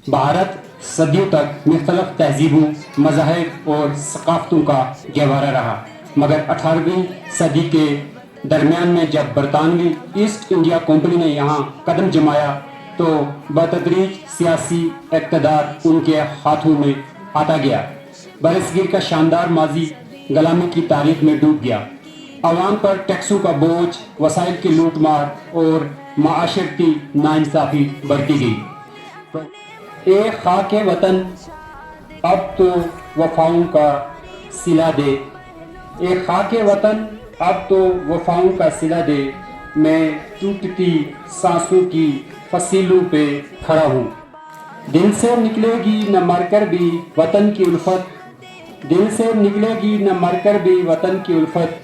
भारत सदियों तक मुख्तलिफ तहजीबों, मज़ाहिब और सकाफ़तों का गहवारा रहा, मगर 18वीं सदी के दरमियान में जब बरतानवी ईस्ट इंडिया कंपनी ने यहाँ कदम जमाया तो बतदरीज सियासी इक़्तिदार उनके हाथों में आता गया। बरसगीर का शानदार माजी गुलामी की तारीख में डूब गया। अवाम पर टैक्सों का बोझ, वसाइल की लूट मार और माशरती नाइंसाफ़ी बढ़ती गई। ए खाके वतन अब तो वफाओं का सिला दे, ए खाके वतन अब तो वफाओं का सिला दे, मैं टूटती सांसों की फसीलों पे खड़ा हूँ। दिल से निकलेगी न मरकर भी वतन की उल्फत, दिल से निकलेगी न मरकर भी वतन की उल्फत,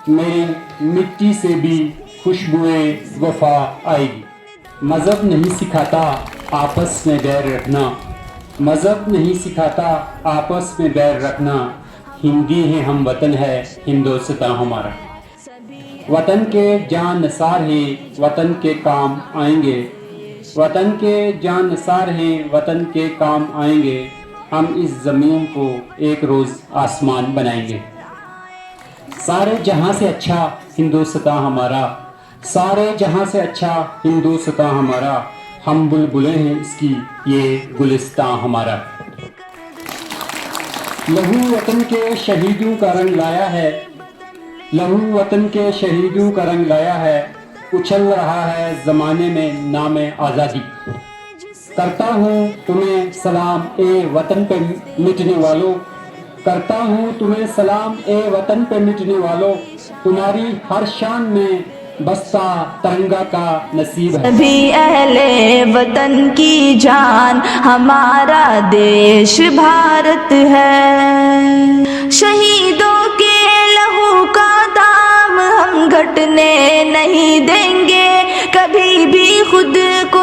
मेरी मिट्टी से भी खुशबुएं वफा आएगी। मज़हब नहीं सिखाता आपस में बैर रखना, मज़हब नहीं सिखाता आपस में बैर रखना, हिंदी है हम वतन है हिंदुस्तान हमारा। वतन के जान निसार हैं वतन के काम आएंगे, वतन के जान निसार हैं वतन के काम आएंगे, हम इस ज़मीन को एक रोज़ आसमान बनाएंगे। सारे जहां से अच्छा हिंदुस्तान हमारा, सारे जहां से अच्छा हिंदुस्तान हमारा, हम बुलबुलें हैं इसकी ये गुलिस्तान हमारा। लहू वतन के शहीदों का रंग लाया है, लहू वतन के शहीदों का रंग लाया है, उछल रहा है ज़माने में नाम आज़ादी। करता हूँ तुम्हें सलाम ए वतन पे मिटने वालों, करता हूँ तुम्हें सलाम ए वतन पे मिटने वालों, तुम्हारी हर शान में बसता तिरंगा का नसीब है। सभी अहले वतन की जान हमारा देश भारत है, शहीदों के लहू का दाम हम घटने नहीं देंगे, कभी भी खुद को